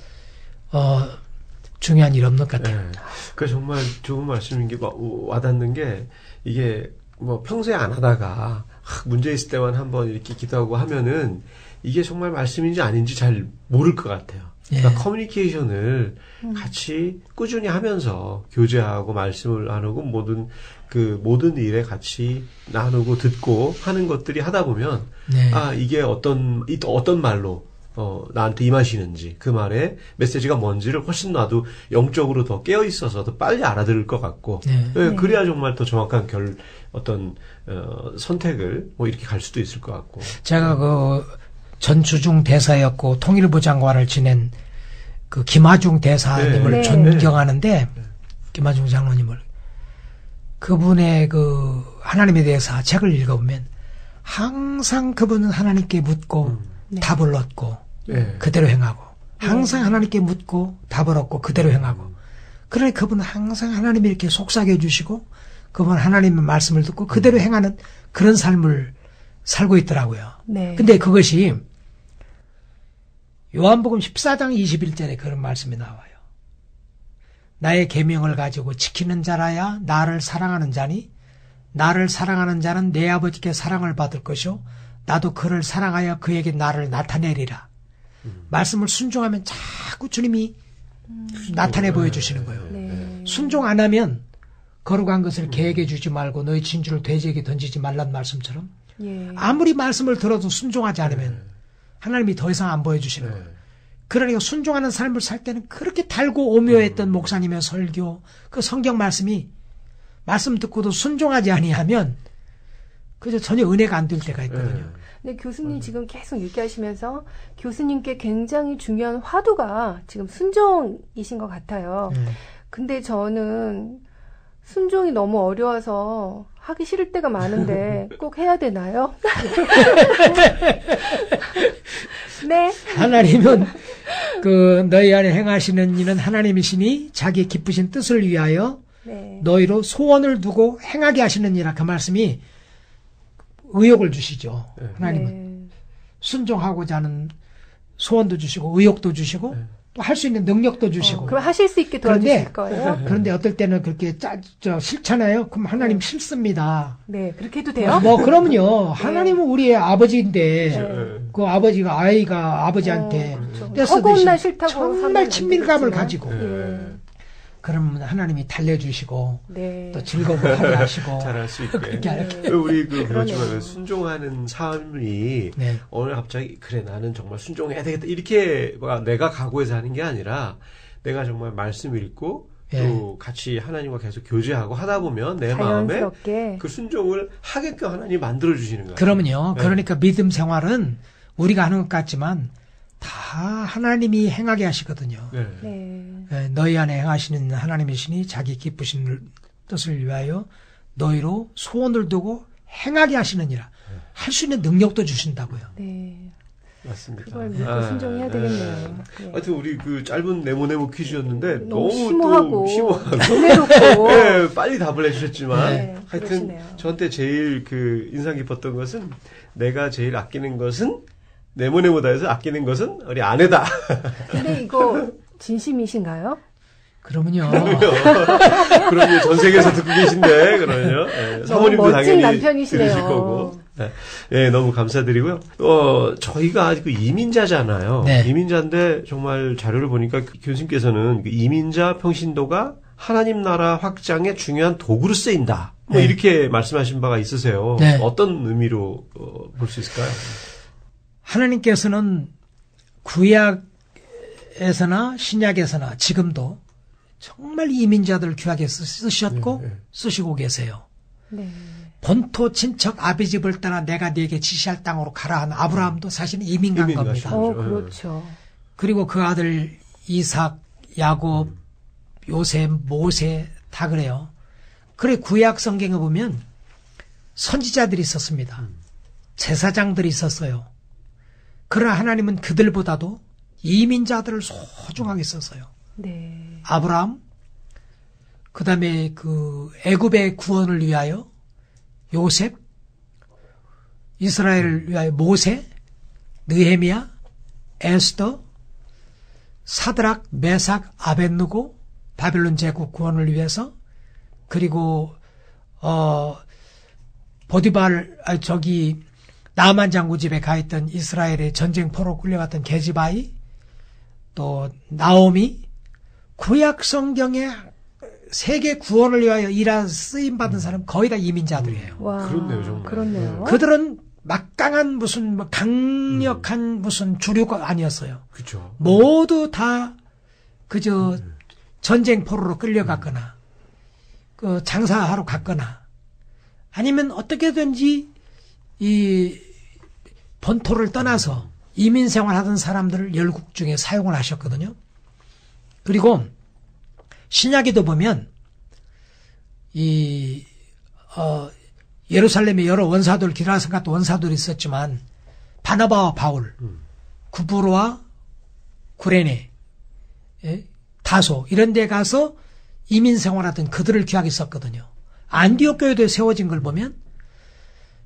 중요한 일 없는 것 같아요. 그 정말 좋은 말씀인 게 와닿는 게 이게 뭐 평소에 안 하다가 문제 있을 때만 한번 이렇게 기도하고 하면은 이게 정말 말씀인지 아닌지 잘 모를 것 같아요. 그러니까 커뮤니케이션을 같이 꾸준히 하면서 교제하고 말씀을 나누고 모든 일에 같이 나누고 듣고 하는 것들이 하다 보면 이게 어떤 말로 나한테 임하시는지 그 말의 메시지가 뭔지를 훨씬 나도 영적으로 더 깨어 있어서 더 빨리 알아들을 것 같고 그래야 정말 더 정확한 선택을 뭐 이렇게 갈 수도 있을 것 같고. 제가 그 전주중 대사였고 통일부 장관을 지낸 그 김하중 대사님을 존경하는데 김하중 장로님을 그분의 그 하나님에 대해서 책을 읽어보면 항상 그분은 하나님께 묻고 답을 얻고 그대로 행하고 항상 하나님께 묻고 답을 얻고 그대로 행하고 그러니 그분은 항상 하나님이 이렇게 속삭여 주시고 그분은 하나님의 말씀을 듣고 그대로 행하는 그런 삶을 살고 있더라고요. 근데 그것이 요한복음 14장 21절에 그런 말씀이 나와요. 나의 계명을 가지고 지키는 자라야 나를 사랑하는 자니 나를 사랑하는 자는 내 아버지께 사랑을 받을 것이요 나도 그를 사랑하여 그에게 나를 나타내리라. 말씀을 순종하면 자꾸 주님이 나타내 보여주시는 거예요. 순종 안 하면 거룩한 것을 계획해 주지 말고 너희 진주를 돼지에게 던지지 말란 말씀처럼 아무리 말씀을 들어도 순종하지 않으면 하나님이 더 이상 안 보여주시는 거예요. 그러니까 순종하는 삶을 살 때는 그렇게 달고 오묘했던 목사님의 설교, 그 성경 말씀이 말씀 듣고도 순종하지 아니하면 그저 전혀 은혜가 안 될 때가 있거든요. 네, 교수님 지금 계속 얘기하시면서 교수님께 굉장히 중요한 화두가 지금 순종이신 것 같아요. 근데 저는 순종이 너무 어려워서 하기 싫을 때가 많은데 꼭 해야 되나요? 네. 하나님은 그 너희 안에 행하시는 이는 하나님이시니 자기 기쁘신 뜻을 위하여 너희로 소원을 두고 행하게 하시느니라. 그 말씀이 의욕을 주시죠. 하나님은 순종하고자 하는 소원도 주시고 의욕도 주시고 또 할 수 있는 능력도 주시고. 그럼 하실 수 있게 도와주실 거예요? 그런데 어떨 때는 그렇게 싫잖아요. 그럼 하나님 싫습니다. 네, 그렇게 해도 돼요? 그럼요. 하나님은 우리의 아버지인데 그 아버지가 아이가 아버지한테 떼쓰듯이 싫다고 정말 친밀감을 가지고 그러면 하나님이 달래주시고 또 즐거움을 하게 하시고 잘할 수 있게. 우리 그렇지만 순종하는 삶이 오늘 갑자기 그래 나는 정말 순종해야 되겠다 이렇게 내가 각오해서 하는 게 아니라 내가 정말 말씀 읽고 또 같이 하나님과 계속 교제하고 하다 보면 내 자연스럽게. 마음에 그 순종을 하게끔 하나님이 만들어 주시는 거예요. 그러면요. 그러니까 믿음 생활은 우리가 하는 것 같지만 다 하나님이 행하게 하시거든요. 너희 안에 행하시는 하나님이시니 자기 기쁘신 뜻을 위하여 너희로 소원을 두고 행하게 하시느니라. 할 수 있는 능력도 주신다고요. 네. 맞습니다. 그걸 믿고 순종해야 되겠네요. 하여튼 우리 그 짧은 네모네모 퀴즈였는데 너무 심오하고 은혜롭고 빨리 답을 해주셨지만 하여튼 그러시네요. 저한테 제일 그 인상 깊었던 것은 내가 제일 아끼는 것은 네모네모다 해서 아끼는 것은 우리 아내다. 근데 이거 진심이신가요? 그러면요. 그럼요. 전 세계에서 듣고 계신데, 그러면요. 예, 사모님도 멋진 당연히 남편이시네요. 들으실 거고. 예, 예, 너무 감사드리고요. 저희가 아직 이민자잖아요. 네. 이민자인데 정말 자료를 보니까 교수님께서는 그 이민자 평신도가 하나님 나라 확장에 중요한 도구로 쓰인다. 뭐 네. 이렇게 말씀하신 바가 있으세요. 네. 어떤 의미로 볼 수 있을까요? 하나님께서는 구약에서나 신약에서나 지금도 정말 이민자들 귀하게 쓰셨고 쓰시고 계세요. 네. 본토 친척 아비 집을 떠나 내가 네게 지시할 땅으로 가라 한 아브라함도 사실은 이민 간 이민 겁니다. 가시죠. 그렇죠. 그리고 그 아들 이삭, 야곱, 요셉, 모세 다 그래요. 그래 구약 성경에 보면 선지자들이 있었습니다. 제사장들이 있었어요. 그러나 하나님은 그들보다도 이민자들을 소중하게 썼어요. 네. 아브라함, 그 다음에 그 애굽의 구원을 위하여 요셉, 이스라엘을 위하여 모세, 느헤미야, 에스더, 사드락, 메삭, 아벳느고, 바벨론 제국 구원을 위해서, 그리고 나만 장구 집에 가 있던 이스라엘의 전쟁포로 끌려갔던 게지바이, 또 나오미, 구약 성경에 세계 구원을 위하여 쓰임 받은 사람 거의 다 이민자들이에요. 와. 그렇네요, 정말. 그렇네요. 그들은 막강한 무슨 강력한 무슨 주류가 아니었어요. 그렇죠. 모두 다 그저 전쟁 포로로 끌려갔거나 그 장사하러 갔거나 아니면 어떻게든지 이 본토를 떠나서 이민 생활하던 사람들을 열국 중에 사용을 하셨거든요. 그리고 신약에도 보면 예루살렘에 여러 원사들, 기라성 같은 원사들이 있었지만 바나바와 바울, 구브로와 구레네, 다소 이런 데 가서 이민 생활하던 그들을 귀하게 썼거든요. 안디옥 교회도 세워진 걸 보면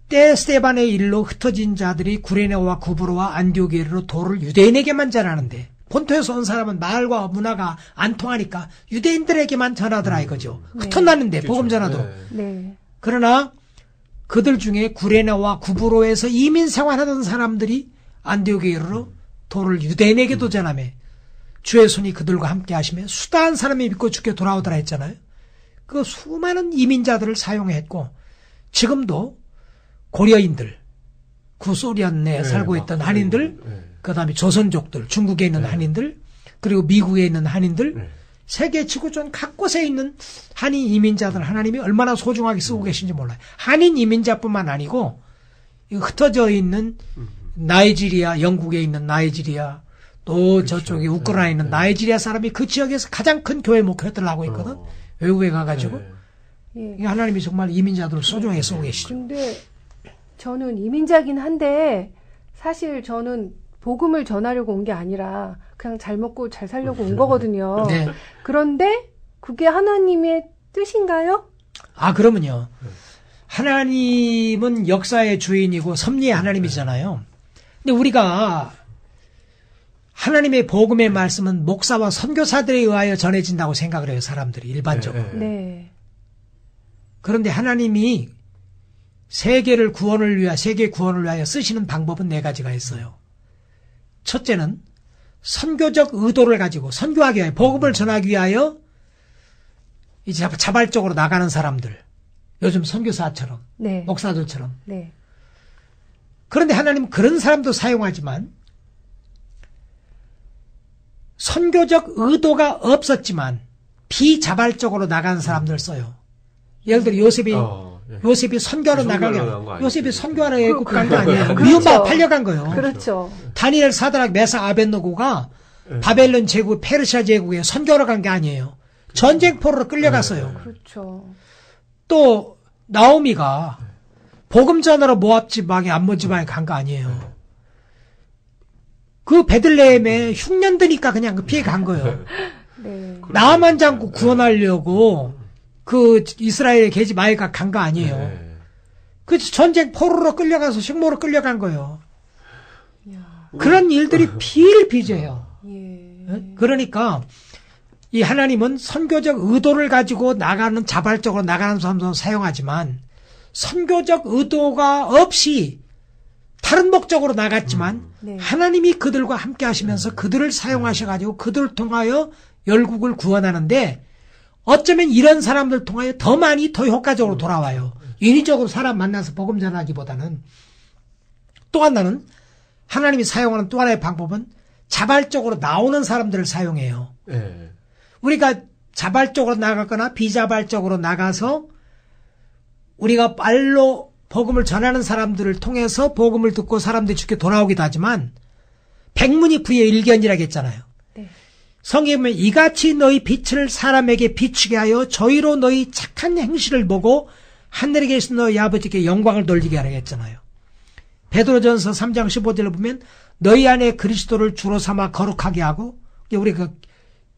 때 스테반의 일로 흩어진 자들이 구레네와 구브로와 안디옥에 이르러 도를 유대인에게만 전하는데 본토에서 온 사람은 말과 문화가 안 통하니까 유대인들에게만 전하더라 이거죠. 네. 흩어났는데 복음 전하도. 네. 네. 그러나 그들 중에 구레네와 구브로에서 이민 생활하던 사람들이 안디옥에 이르러 도를 유대인에게도 전하며 주의 손이 그들과 함께 하시며 수다한 사람이 믿고 죽게 돌아오더라 했잖아요. 그 수많은 이민자들을 사용했고 지금도 고려인들, 구소련에 살고 있던 한인들, 그 다음에 조선족들, 중국에 있는 한인들, 그리고 미국에 있는 한인들, 세계 지구촌 각곳에 있는 한인 이민자들 하나님이 얼마나 소중하게 쓰고 계신지 몰라요. 한인 이민자뿐만 아니고 흩어져 있는 나이지리아, 영국에 있는 나이지리아, 또 저쪽에 우크라이나에 있는 나이지리아 사람이 그 지역에서 가장 큰 교회 목회들을 하고 있거든. 외국에 가가지고. 예. 하나님이 정말 이민자들을 소중하게 쓰고 계시죠. 근데 저는 이민자긴 한데 사실 저는 복음을 전하려고 온 게 아니라 그냥 잘 먹고 잘 살려고 온 거거든요. 네. 그런데 그게 하나님의 뜻인가요? 그러면요. 하나님은 역사의 주인이고 섭리의 하나님이잖아요. 근데 우리가 하나님의 복음의 말씀은 목사와 선교사들에 의하여 전해진다고 생각을 해요. 사람들이 일반적으로. 네. 그런데 하나님이 세계 구원을 위하여 쓰시는 방법은 4가지가 있어요. 첫째는 선교적 의도를 가지고 선교하기 위하여 복음을 전하기 위하여 이제 자발적으로 나가는 사람들. 요즘 선교사처럼 네. 목사들처럼. 네. 그런데 하나님은 그런 사람도 사용하지만 선교적 의도가 없었지만 비자발적으로 나가는 사람들 써요. 예를 들어 요셉이 선교하러 나간 게 요셉이 선교하러 애국 간 거 아니에요. 그렇죠. 미움받아 팔려간 거예요. 그렇죠. 다니엘, 사드락, 메삭, 아벳느고가 바벨론 제국, 페르시아 제국에 선교하러 간 게 아니에요. 전쟁포로로 끌려갔어요. 그렇죠. 또 나오미가 복음 전하러 모압 지방에 암몬 지방에 간 거 아니에요. 그 베들레헴에 흉년 드니까 그냥 그 피해 간 거예요. 네. 나만 장구 구원하려고 그 이스라엘의 계집 아이가 간 거 아니에요. 그 전쟁 포로로 끌려가서 식모로 끌려간 거예요. 그런 일들이 비일비재해요. 예. 그러니까 이 하나님은 선교적 의도를 가지고 나가는 자발적으로 나가는 사람도 사용하지만 선교적 의도가 없이 다른 목적으로 나갔지만 네. 하나님이 그들과 함께 하시면서 그들을 사용하셔가지고 그들을 통하여 열국을 구원하는데 어쩌면 이런 사람들 통하여 더 많이 더 효과적으로 돌아와요. 인위적으로 사람 만나서 복음 전하기보다는. 또 하나는 하나님이 사용하는 또 하나의 방법은 자발적으로 나오는 사람들을 사용해요. 예. 우리가 자발적으로 나가거나 비자발적으로 나가서 우리가 말로 복음을 전하는 사람들을 통해서 복음을 듣고 사람들이 죽게 돌아오기도 하지만 백문이 불의 일견이라고 했잖아요. 네. 성경에 보면 이같이 너희 빛을 사람에게 비추게 하여 저희로 너희 착한 행실을 보고 하늘에 계신 너희 아버지께 영광을 돌리게 하라고 했잖아요. 베드로전서 3장 15절을 보면 너희 안에 그리스도를 주로 삼아 거룩하게 하고 우리가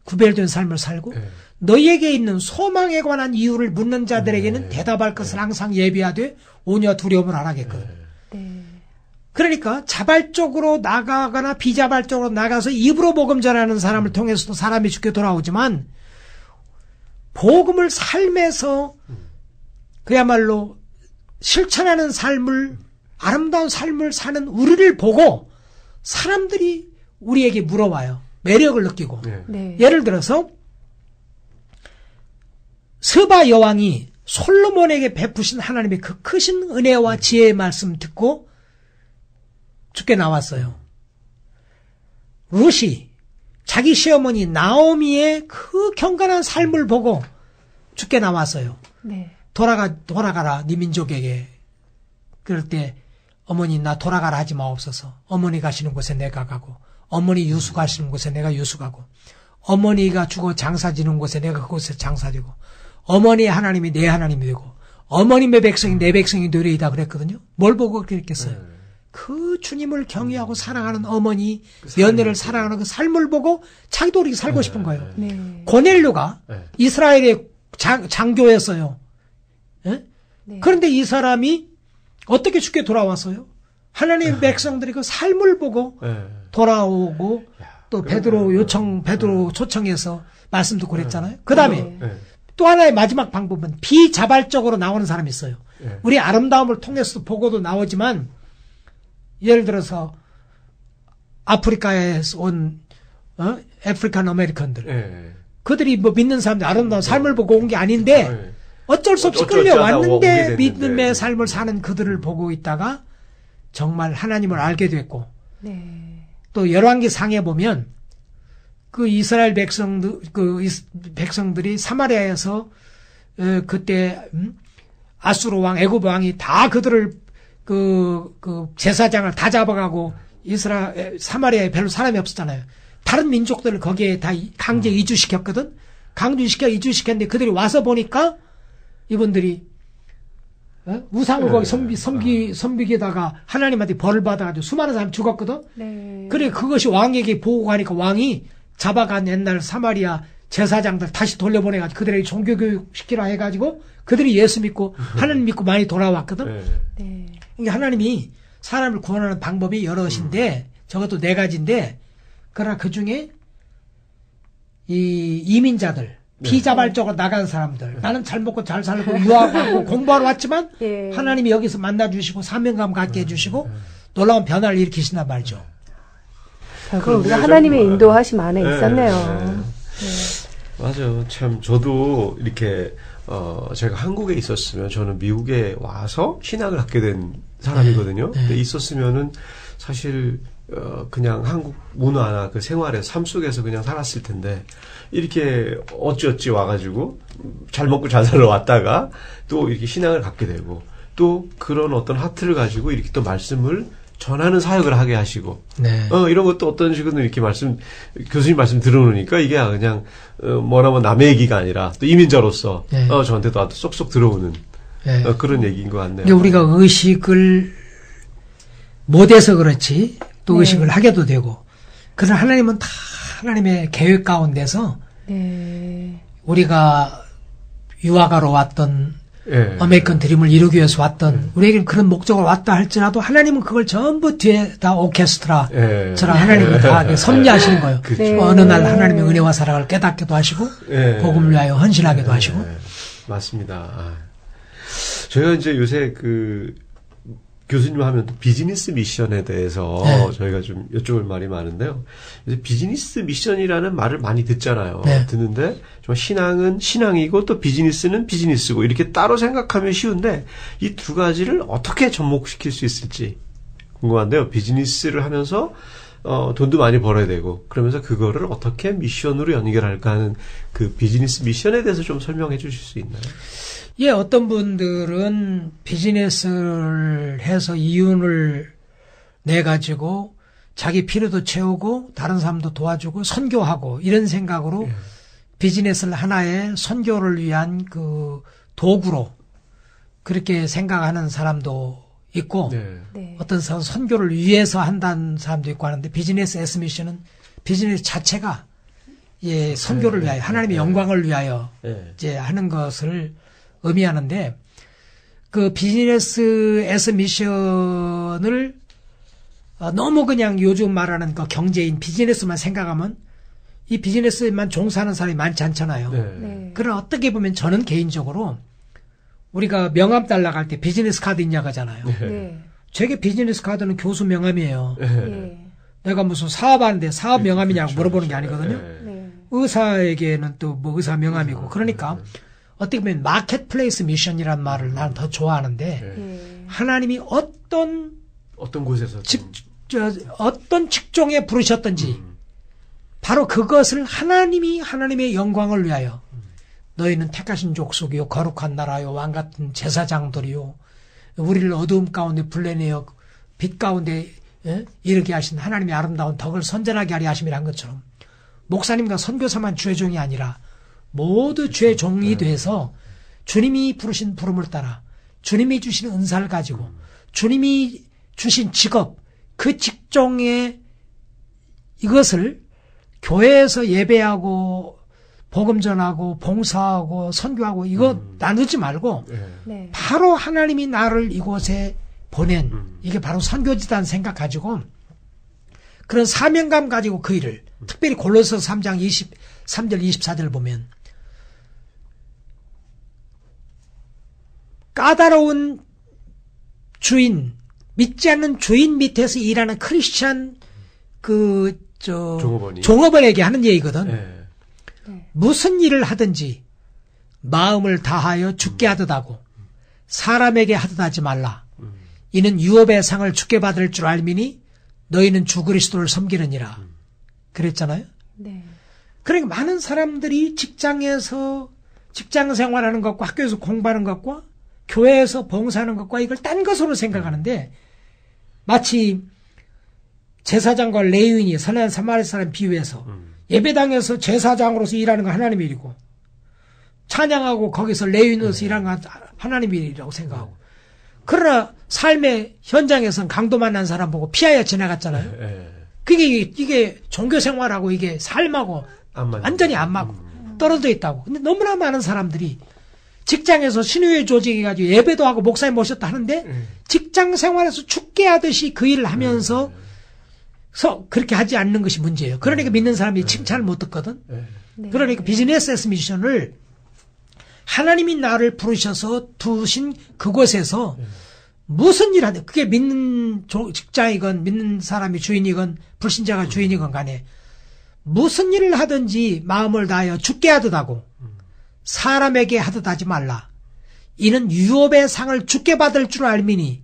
구별된 삶을 살고 네. 너희에게 있는 소망에 관한 이유를 묻는 자들에게는 대답할 것을 항상 예비하되 오녀 두려움을 안 하겠거든. 네. 그러니까 자발적으로 나가거나 비자발적으로 나가서 입으로 복음 전하는 사람을 통해서도 사람이 죽게 돌아오지만 복음을 삶에서 그야말로 실천하는 삶을 아름다운 삶을 사는 우리를 보고 사람들이 우리에게 물어와요. 매력을 느끼고. 네. 네. 예를 들어서 스바 여왕이 솔로몬에게 베푸신 하나님의 그 크신 은혜와 지혜의 말씀 듣고 죽게 나왔어요. 룻이 자기 시어머니 나오미의 그 경건한 삶을 보고 죽게 나왔어요. 네. 돌아가라 네 민족에게. 그럴 때 어머니 나 돌아가라 하지 마옵소서. 어머니 가시는 곳에 내가 가고 어머니 유수 가시는 곳에 내가 유수 가고 어머니가 죽어 장사 지는 곳에 내가 그곳에 장사되고 어머니의 하나님이 내 하나님이 되고 어머님의 백성이 내 백성이 되리이다 그랬거든요. 뭘 보고 그렇게 했겠어요? 그 주님을 경외하고 사랑하는 어머니 며느리를 사랑하는 그 삶을 보고 자기도 그렇게 살고 싶은 거예요. 네. 고넬료가 이스라엘의 장교였어요. 예? 네. 그런데 이 사람이 어떻게 죽게 돌아왔어요? 하나님의 백성들이 그 삶을 보고 돌아오고 또 베드로 초청해서 말씀 듣고 그랬잖아요. 그 다음에 또 하나의 마지막 방법은 비자발적으로 나오는 사람이 있어요. 우리 아름다움을 통해서도 보고도 나오지만 예를 들어서 아프리카에서 온 아프리칸 아메리칸들 그들이 뭐 믿는 사람들 아름다운 삶을 보고 온 게 아닌데 어쩔 수 없이 끌려왔는데 믿음의 삶을 사는 그들을 보고 있다가 정말 하나님을 알게 됐고 네. 또 열왕기 상에 보면 그 이스라엘 백성들이 사마리아에서 그때 아수르 왕 애굽 왕이 다 그들을 그 제사장을 다 잡아가고 사마리아에 별로 사람이 없었잖아요. 다른 민족들을 거기에 다 강제 이주시켰거든. 이주시켰는데 그들이 와서 보니까 이분들이 우상을 거기 섬기게다가 하나님한테 벌을 받아가지고 수많은 사람이 죽었거든. 네. 그래 그것이 왕에게 보고 가니까 왕이 잡아간 옛날 사마리아 제사장들 다시 돌려보내가지고 그들에게 종교교육 시키라 해가지고 그들이 예수 믿고 하나님 믿고 많이 돌아왔거든. 네. 그러니까 하나님이 사람을 구원하는 방법이 여럿인데 저것도 4가지인데 그러나 그 중에 이 이민자들 비자발적으로 나간 사람들 나는 잘 먹고 잘 살고 유학하고 공부하러 왔지만 하나님이 여기서 만나주시고 사명감 갖게 해주시고 놀라운 변화를 일으키신단 말이죠. 결국 우리가 하나님의 인도하심 안에 있었네요. 맞아요. 참 저도 이렇게 제가 한국에 있었으면 저는 미국에 와서 신학을 갖게 된 사람이거든요. 근데 있었으면은 사실 그냥 한국 문화나 그 생활의 삶 속에서 그냥 살았을 텐데 이렇게 어찌어찌 와가지고 잘 먹고 잘 살아 왔다가 또 이렇게 신앙을 갖게 되고 또 그런 어떤 하트를 가지고 이렇게 또 말씀을 전하는 사역을 하게 하시고 이런 것도 어떤 식으로 이렇게 교수님 말씀 들어놓으니까 이게 그냥 뭐라면 남의 얘기가 아니라 또 이민자로서 저한테도 아주 쏙쏙 들어오는 그런 얘기인 것 같네요. 근데 우리가 의식을 못해서 그렇지 또 의식을 하게도 되고 그러나 하나님은 다 하나님의 계획 가운데서 우리가 유학하러 왔던 예. 아메리칸 드림을 이루기 위해서 왔던 우리에게는 그런 목적으로 왔다 할지라도 하나님은 그걸 전부 뒤에 다 오케스트라처럼 하나님은 다 섭리하시는 거예요. 네. 어느 날 하나님의 은혜와 사랑을 깨닫기도 하시고 복음을 위하여 헌신하기도 하시고. 맞습니다. 저희가 이제 요새 교수님 하면 또 비즈니스 미션에 대해서 저희가 좀 여쭤볼 말이 많은데요. 이제 비즈니스 미션이라는 말을 많이 듣잖아요. 듣는데 정말 신앙은 신앙이고 또 비즈니스는 비즈니스고 이렇게 따로 생각하면 쉬운데 이 두 가지를 어떻게 접목시킬 수 있을지 궁금한데요. 비즈니스를 하면서 돈도 많이 벌어야 되고 그러면서 그거를 어떻게 미션으로 연결할까 하는 그 비즈니스 미션에 대해서 좀 설명해 주실 수 있나요? 예, 어떤 분들은 비즈니스를 해서 이윤을 내가지고 자기 필요도 채우고 다른 사람도 도와주고 선교하고 이런 생각으로 비즈니스를 하나의 선교를 위한 그 도구로 그렇게 생각하는 사람도 있고 네. 어떤 사람 선교를 위해서 한다는 사람도 있고 하는데 비즈니스 에스 미션은 비즈니스 자체가 예, 선교를 위하여 하나님의 영광을 위하여 이제 하는 것을 의미하는데 그 비즈니스 에스 미션을 너무 그냥 요즘 말하는 그 경제인 비즈니스만 생각하면 이 비즈니스만 종사하는 사람이 많지 않잖아요. 네. 그러나 어떻게 보면 저는 개인적으로 우리가 명함 달러 갈 때 비즈니스 카드 있냐고 하잖아요. 네. 제게 비즈니스 카드는 교수 명함이에요. 네. 내가 무슨 사업하는데 사업 명함이냐고 물어보는 게 아니거든요. 네. 의사에게는 또 뭐 의사 명함이고 그러니까 어떻게 보면 마켓플레이스 미션이라는 말을 나는 더 좋아하는데 네. 하나님이 어떤 곳에서 어떤 직종에 부르셨든지 바로 그것을 하나님의 영광을 위하여 너희는 택하신 족속이요 거룩한 나라요 왕같은 제사장들이요 우리를 어두움 가운데 불러내어 빛 가운데 이르게 하신 하나님의 아름다운 덕을 선전하게 하려 하심이란 것처럼 목사님과 선교사만 주의 종이 아니라 모두 주의 종이 돼서 주님이 부르신 부름을 따라 주님이 주신 은사를 가지고 주님이 주신 직업 그 직종에 이것을 교회에서 예배하고 복음 전하고 봉사하고 선교하고 이거 나누지 말고 네. 바로 하나님이 나를 이곳에 보낸 이게 바로 선교지다는 생각 가지고 그런 사명감 가지고 그 일을 특별히 골로새 3장 23절 24절 보면 까다로운 주인 믿지 않는 주인 밑에서 일하는 크리스찬 종업원에게 하는 얘기거든. 무슨 일을 하든지 마음을 다하여 죽게 하듯 하고 사람에게 하듯 하지 말라. 이는 유업의 상을 죽게 받을 줄 알미니 너희는 주 그리스도를 섬기느니라. 그랬잖아요. 네. 그러니까 많은 사람들이 직장에서 직장 생활하는 것과 학교에서 공부하는 것과 교회에서 봉사하는 것과 이걸 딴 것으로 생각하는데 마치 제사장과 레위인이 선한 사마리 사람 비유해서 예배당에서 제사장으로서 일하는 건 하나님의 일이고 찬양하고 거기서 레위인으로서 일하는 건 하나님의 일이라고 생각하고 그러나 삶의 현장에서는 강도 만난 사람 보고 피하여 지나갔잖아요. 이게 종교생활하고 이게 삶하고 완전히 안 맞고 떨어져 있다고. 근데 너무나 많은 사람들이 직장에서 신의회 조직해가지고 예배도 하고 목사님 모셨다 하는데 직장 생활에서 죽게 하듯이 그 일을 하면서 그렇게 하지 않는 것이 문제예요. 그러니까 믿는 사람이 칭찬을 못 듣거든. 네. 그러니까 비즈니스 에스 미션을 하나님이 나를 부르셔서 두신 그곳에서 무슨 일 하든 그게 믿는 직장이건 믿는 사람이 주인이건 불신자가 주인이건 간에 무슨 일을 하든지 마음을 다하여 죽게 하듯 하고 사람에게 하듯 하지 말라. 이는 유업의 상을 죽게 받을 줄 알미니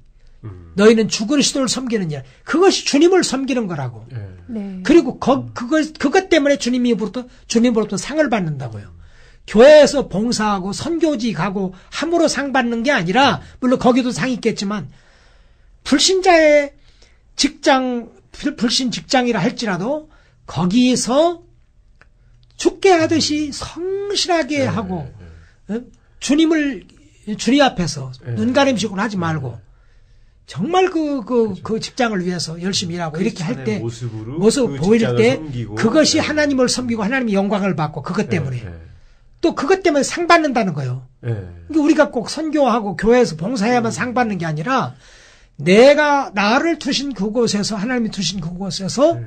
너희는 주 그리스도를 섬기느냐. 그것이 주님을 섬기는 거라고. 네. 그리고 그것 때문에 주님으로부터 상을 받는다고요. 교회에서 봉사하고 선교지 가고 함으로 상 받는 게 아니라 물론 거기도 상 있겠지만 불신자의 불신 직장이라 할지라도 거기서 죽게 하듯이 성실하게 하고 주님 앞에서 눈가림식으로 하지 말고 정말 그 직장을 위해서 열심히 일하고 이렇게 할 때 모습을 보일 때 그것이 하나님을 섬기고 하나님의 영광을 받고 그것 때문에 또 그것 때문에 상 받는다는 거예요. 예. 그러니까 우리가 꼭 선교하고 교회에서 봉사해야만 상 받는 게 아니라 내가 나를 두신 그곳에서 하나님이 두신 그곳에서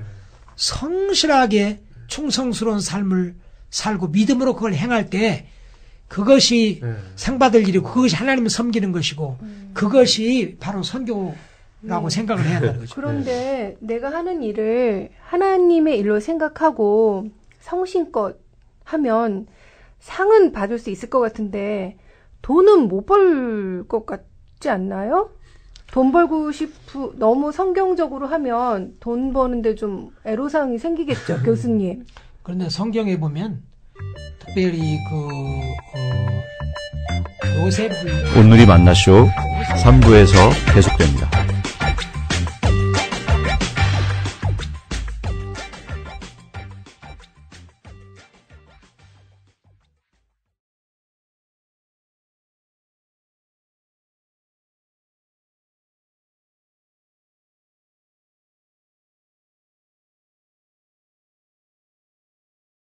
성실하게 충성스러운 삶을 살고 믿음으로 그걸 행할 때 그것이 상 받을 일이고 그것이 하나님을 섬기는 것이고 그것이 바로 선교라고 생각을 해야 하는 거죠. 그런데 내가 하는 일을 하나님의 일로 생각하고 성심껏 하면 상은 받을 수 있을 것 같은데 돈은 못 벌 것 같지 않나요? 돈 벌고 너무 성경적으로 하면 돈 버는데 좀 애로사항이 생기겠죠, 교수님. 그런데 성경에 보면 특별히 요셉을 오늘이 만나쇼 3부에서 계속됩니다.